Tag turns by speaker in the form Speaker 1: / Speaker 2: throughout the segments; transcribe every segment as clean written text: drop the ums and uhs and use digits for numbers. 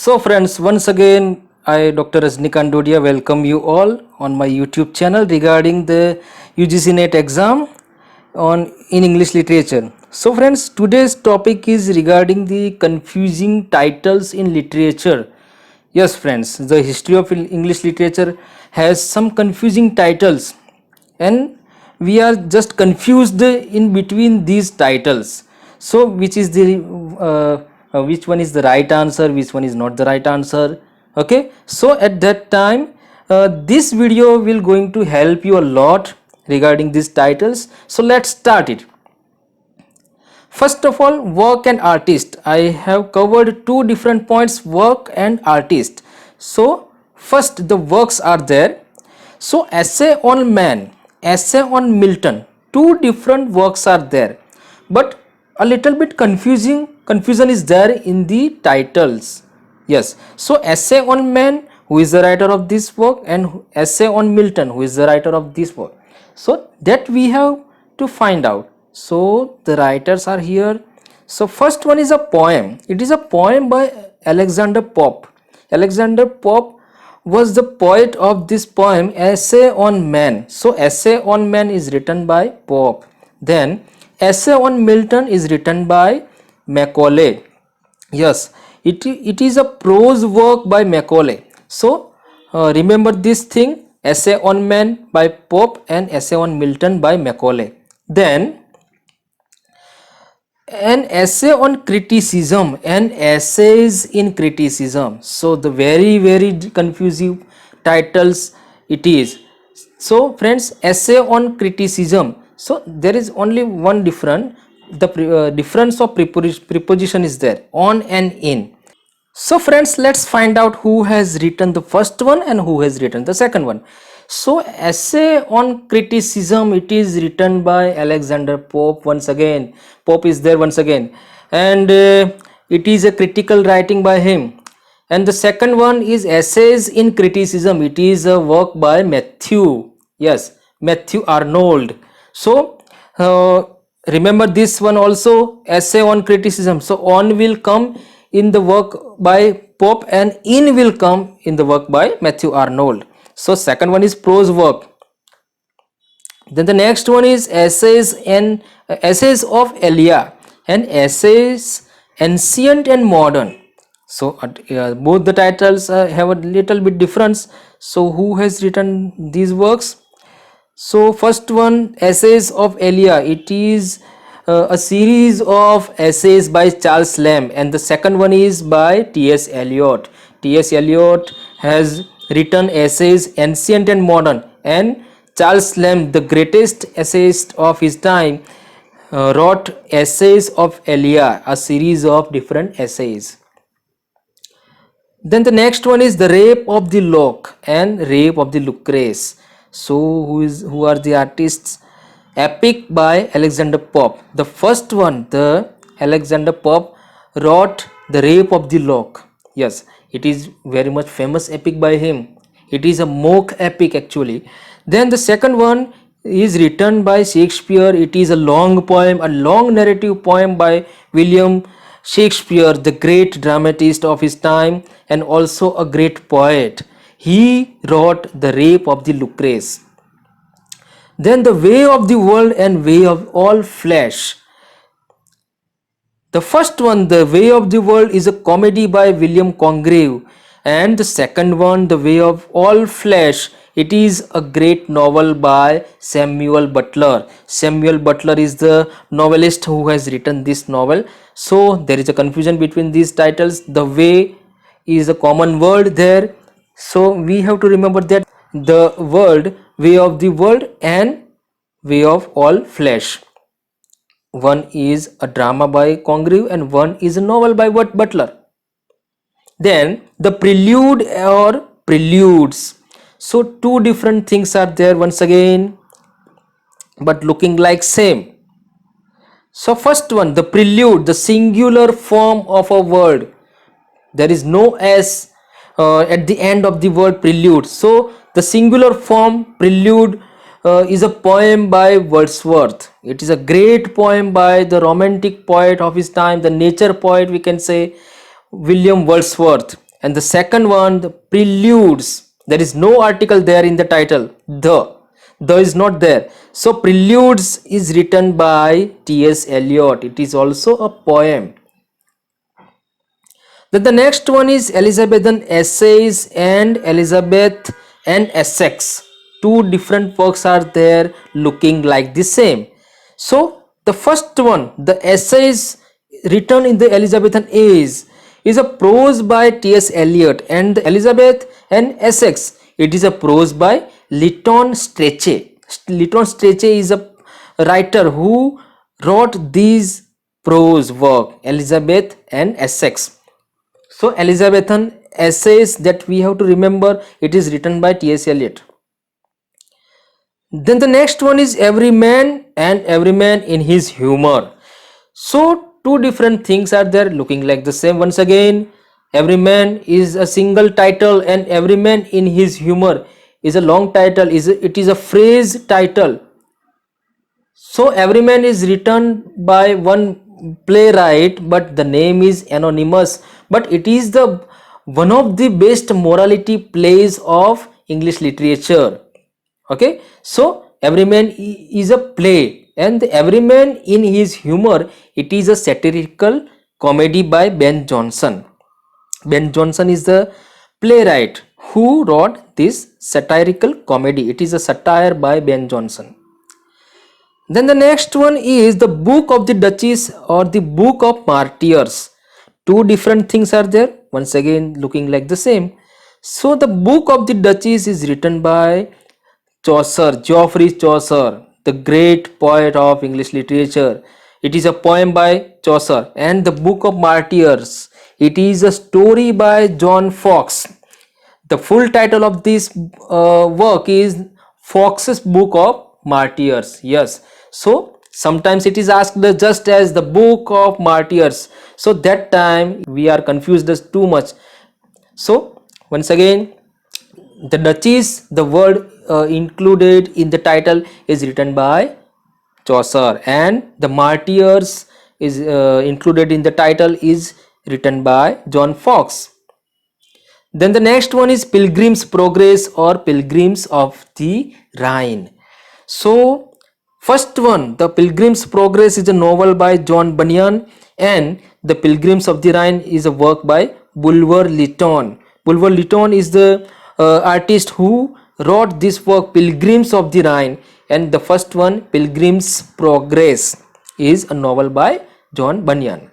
Speaker 1: So friends, once again I Dr. Rajnikant Dodia welcome you all on my YouTube channel regarding the UGC NET exam on in English literature. So friends, today's topic is regarding the confusing titles in literature. Yes friends, the history of English literature has some confusing titles and we are just confused in between these titles. So which one is the right answer, which one is not the right answer. Okay, so at that time this video will going to help you a lot regarding these titles. So let's start it. First of all, work and artist. I have covered two different points, work and artist. So first the works are there. So essay on man, essay on Milton, two different works are there, but a little bit confusion is there in the titles. Yes, so essay on man, who is the writer of this work, and essay on Milton, who is the writer of this work. So that we have to find out. So the writers are here. So first one is a poem. It is a poem by Alexander Pope. Alexander Pope was the poet of this poem, Essay on Man. So Essay on Man is written by Pope. Then Essay on Milton is written by Macaulay. Yes, it is a prose work by Macaulay. So remember this thing, Essay on Man by Pope and Essay on Milton by Macaulay. Then an essay on criticism and essays in criticism. So the very confusing titles it is. So friends, essay on criticism, so there is only one difference. The difference of preposition is there, on and in. So friends, let's find out who has written the first one and who has written the second one. So essay on criticism, it is written by Alexander Pope. Once again, Pope is there once again, and it is a critical writing by him. And the second one is essays in criticism. It is a work by Matthew. Yes, Matthew Arnold. So remember this one also, essay on criticism. So on will come in the work by Pope and in will come in the work by Matthew Arnold. So second one is prose work. Then the next one is essays of Elia and essays ancient and modern. So both the titles have a little bit difference. So who has written these works? So first one, essays of Elia, it is a series of essays by Charles Lamb, and the second one is by T.S. Eliot. T.S. Eliot has written essays ancient and modern, and Charles Lamb, the greatest essayist of his time, wrote essays of Elia, a series of different essays. Then the next one is the rape of the lock and rape of the Lucrece. So who are the artists? Epic by Alexander Pope. The first one, the Alexander Pope wrote the rape of the lock. Yes, it is very much famous epic by him. It is a mock epic actually. Then the second one is written by Shakespeare. It is a long poem, a long narrative poem by William Shakespeare, the great dramatist of his time and also a great poet. He wrote the rape of the Lucrece. Then the way of the world and way of all flesh. The first one, the way of the world, is a comedy by William Congreve, and the second one, the way of all flesh, it is a great novel by Samuel Butler. Samuel Butler is the novelist who has written this novel. So there is a confusion between these titles. The way is a common word there, so we have to remember that the word way of the world and way of all flesh, one is a drama by Congreve and one is a novel by Butler. Then the prelude or preludes, so two different things are there once again but looking like same. So first one, the prelude, the singular form of a word, there is no s at the end of the word prelude. So the singular form prelude is a poem by Wordsworth. It is a great poem by the romantic poet of his time, the nature poet we can say, William Wordsworth. And the second one, the preludes. There is no article there in the title. The is not there. So preludes is written by T.S. Eliot. It is also a poem. Then the next one is Elizabethan Essays and Elizabeth and Essex. Two different works are there looking like the same. So the first one, the essays written in the Elizabethan age, is a prose by T.S. Eliot, and the Elizabeth and Essex, it is a prose by Lytton Strachey. Lytton Strachey is a writer who wrote these prose work, Elizabeth and Essex. So Elizabethan essays that we have to remember, it is written by T.S. Eliot. Then the next one is Every Man and Every Man in His Humor. So two different things are there looking like the same. Once again, Every Man is a single title and Every Man in His Humor is a long title. It is a phrase title. So Every Man is written by one playwright, but the name is anonymous. But it is the one of the best morality plays of English literature. Okay, so Every Man is a play, and Every Man in His Humor, it is a satirical comedy by Ben Jonson. Ben Jonson is the playwright who wrote this satirical comedy. It is a satire by Ben Jonson. Then the next one is the Book of the Duchess or the Book of Martyrs. Two different things are there, once again looking like the same. So the Book of the Duchess is written by Chaucer, Geoffrey Chaucer, the great poet of English literature. It is a poem by Chaucer. And the Book of Martyrs, it is a story by John Foxe. The full title of this work is Foxe's Book of Martyrs. Yes. So sometimes it is asked just as the Book of Martyrs. So that time we are confused as too much. So once again, the Duchess, the word included in the title is written by Chaucer, and the Martyrs is included in the title is written by John Foxe. Then the next one is Pilgrim's Progress or Pilgrims of the Rhine. So first one, the Pilgrim's Progress is a novel by John Bunyan, and the Pilgrims of the Rhine is a work by Bulwer Lytton. Bulwer Lytton is the artist who wrote this work Pilgrims of the Rhine, and the first one, Pilgrim's Progress, is a novel by John Bunyan.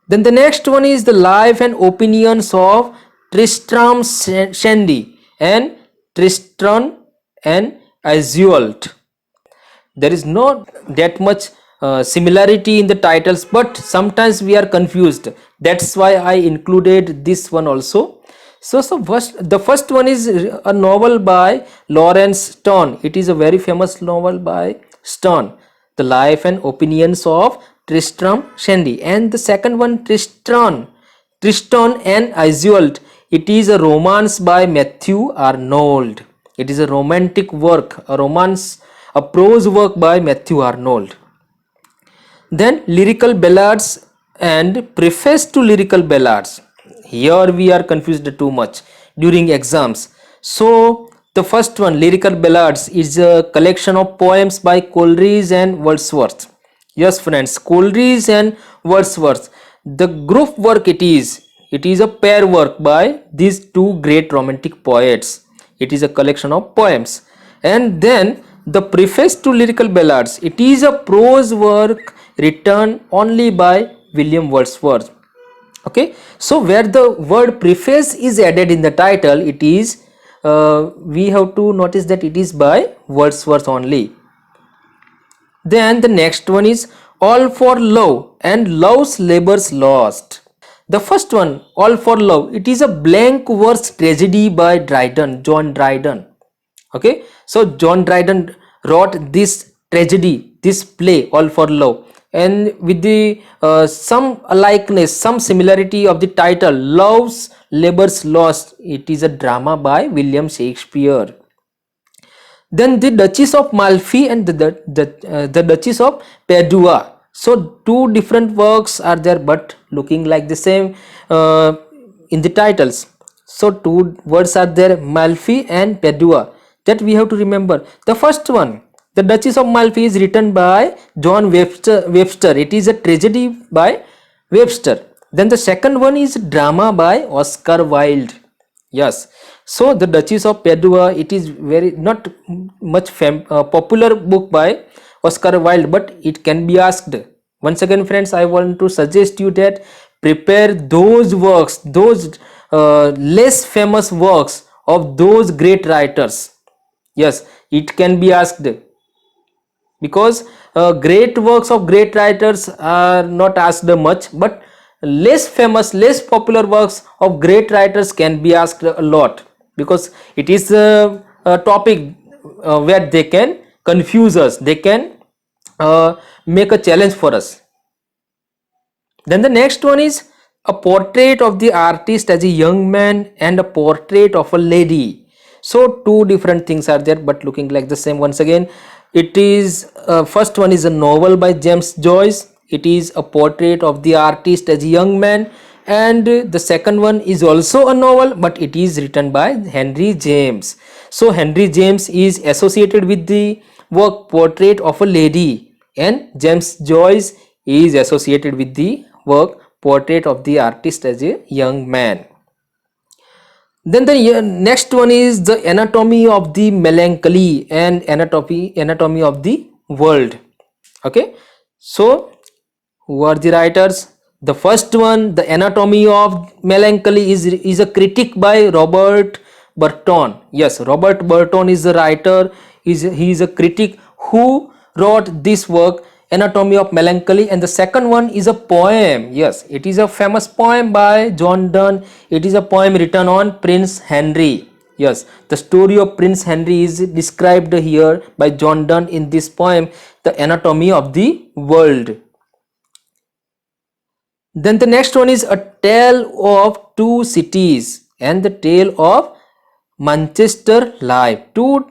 Speaker 1: Then the next one is the Life and Opinions of Tristram Shandy and Tristan and Iseult. There is not that much similarity in the titles, but sometimes we are confused. That's why I included this one also. So the first one is a novel by Lawrence Sterne. It is a very famous novel by Sterne, The Life and Opinions of Tristram Shandy. And the second one, Tristan and Iseult. It is a romance by Matthew Arnold. It is a romantic work, a romance, a prose work by Matthew Arnold. Then Lyrical Ballads and Preface to Lyrical Ballads. Here we are confused too much during exams. So the first one, Lyrical Ballads, is a collection of poems by Coleridge and Wordsworth. Yes friends, Coleridge and Wordsworth, the group work it is a pair work by these two great romantic poets. It is a collection of poems. And then the Preface to Lyrical Ballads, it is a prose work written only by William Wordsworth. Okay, so where the word preface is added in the title, it is we have to notice that it is by Wordsworth only. Then the next one is All for Love and Love's Labours Lost. The first one, All for Love, it is a blank verse tragedy by Dryden, John Dryden. Okay, so John Dryden wrote this tragedy, this play, All for Love, and with the some likeness, some similarity of the title, Love's Labours Lost, it is a drama by William Shakespeare. Then the Duchess of Malfi and the Duchess of Padua. So two different works are there, but looking like the same. in the titles. So two words are there, Malfi and Padua, that we have to remember. The first one, The Duchess of Malfi, is written by John Webster. It is a tragedy by Webster. Then the second one is drama by Oscar Wilde. Yes. So the Duchess of Padua, it is very not much popular book by Oscar Wilde, but it can be asked. Once again, friends, I want to suggest you that prepare those works, those less famous works of those great writers. Yes, it can be asked, because great works of great writers are not asked much, but less famous, less popular works of great writers can be asked a lot, because it is a topic where they can confuse us, they can make a challenge for us. Then the next one is a portrait of the artist as a young man and a portrait of a lady. So two different things are there, but looking like the same. Once again, it is first one is a novel by James Joyce. It is a portrait of the artist as a young man, and the second one is also a novel, but it is written by Henry James. So Henry James is associated with the work Portrait of a Lady, and James Joyce is associated with the work Portrait of the Artist as a Young Man. Then the next one is the Anatomy of the Melancholy and Anatomy of the World. Okay, so who are the writers? The first one, The Anatomy of Melancholy, is a critic by Robert Burton. Yes, Robert Burton is the writer. He is a critic who wrote this work, Anatomy of Melancholy. And the second one is a poem. Yes, it is a famous poem by John Donne. It is a poem written on Prince Henry. Yes, the story of Prince Henry is described here by John Donne in this poem, The Anatomy of the World. Then the next one is A Tale of Two Cities and the Tale of Manchester Life. Two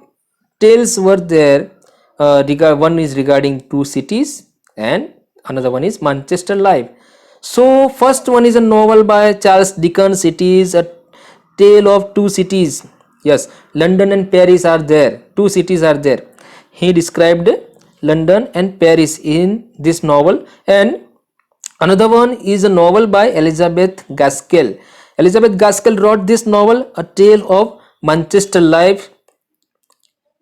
Speaker 1: tales were there. One is regarding two cities and another one is Manchester Life. So first one is a novel by Charles Dickens. It is A Tale of Two Cities. Yes, London and Paris are there. Two cities are there. He described London and Paris in this novel. And another one is a novel by Elizabeth Gaskell. Elizabeth Gaskell wrote this novel, A Tale of Manchester Life.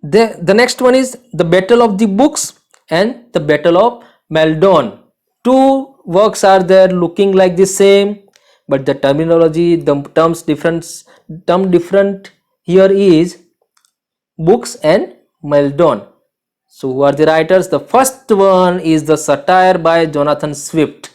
Speaker 1: The next one is The Battle of the Books and The Battle of Maldon. Two works are there looking like the same, but the terminology, the term different here is books and Maldon. So who are the writers? The first one is the satire by Jonathan Swift.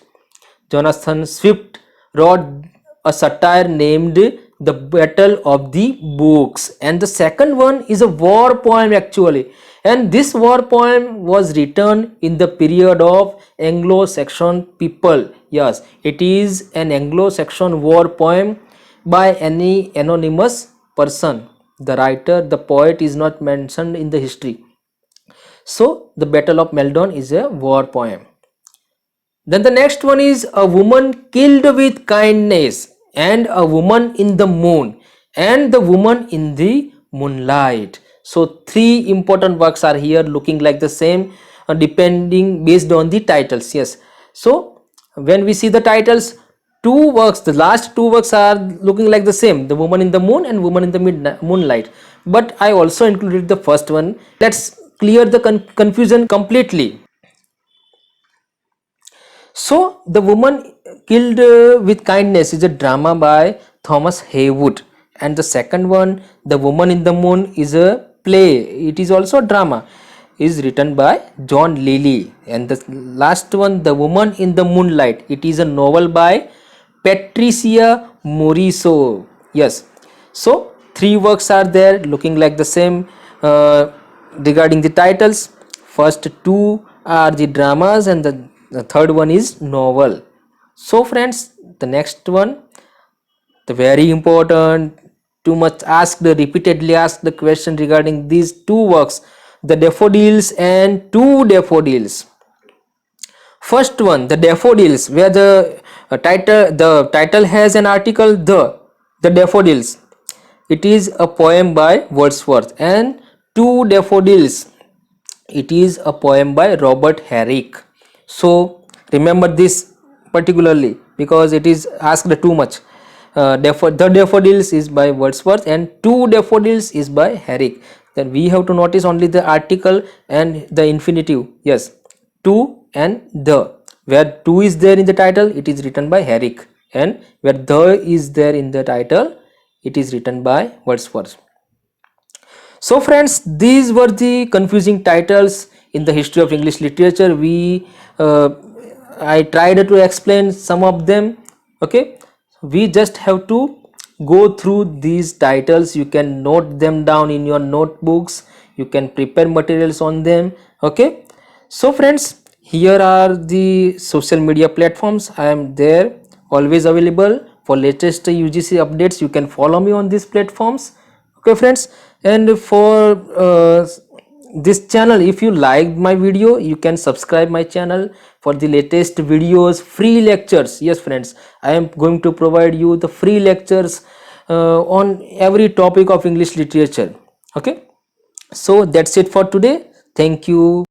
Speaker 1: Jonathan Swift wrote a satire named The Battle of the Books, and the second one is a war poem actually, and this war poem was written in the period of Anglo-Saxon people. Yes, it is an Anglo-Saxon war poem by any anonymous person. The writer, the poet is not mentioned in the history. So the Battle of Maldon is a war poem. Then the next one is A Woman Killed with Kindness and A Woman in the Moon and The Woman in the Moonlight. So three important works are here looking like the same, depending based on the titles. Yes, so when we see the titles, two works, the last two works are looking like the same, The Woman in the Moon and Woman in the Moonlight, but I also included the first one. Let's clear the confusion completely. So The Woman Killed with Kindness is a drama by Thomas Heywood, and the second one, The Woman in the Moon, is a play. It is also a drama, is written by John Lilly. And the last one, The Woman in the Moonlight, it is a novel by Patricia Morisot. Yes, so three works are there looking like the same. Regarding the titles, first two are the dramas and the third one is novel. So friends, the next one, the very important, too much asked, repeatedly asked the question regarding these two works, The Daffodils and Two Daffodils. First one, The Daffodils, where the The title has an article, the daffodils. It is a poem by Wordsworth. And Two Daffodils, it is a poem by Robert Herrick. So remember this particularly because it is asked too much. The Daffodils is by Wordsworth and Two Daffodils is by Herrick. Then we have to notice only the article and the infinitive. Yes, two and the. Where two is there in the title, it is written by Herrick, and where the is there in the title, it is written by Wordsworth. So friends, these were the confusing titles in the history of English literature. I tried to explain some of them. Okay, we just have to go through these titles. You can note them down in your notebooks. You can prepare materials on them. Okay, so friends, here are the social media platforms. I am there, always available for latest UGC updates. You can follow me on these platforms. Okay friends, and for this channel, if you liked my video, you can subscribe my channel for the latest videos, free lectures. Yes friends, I am going to provide you the free lectures on every topic of English literature. Okay, so that's it for today. Thank you.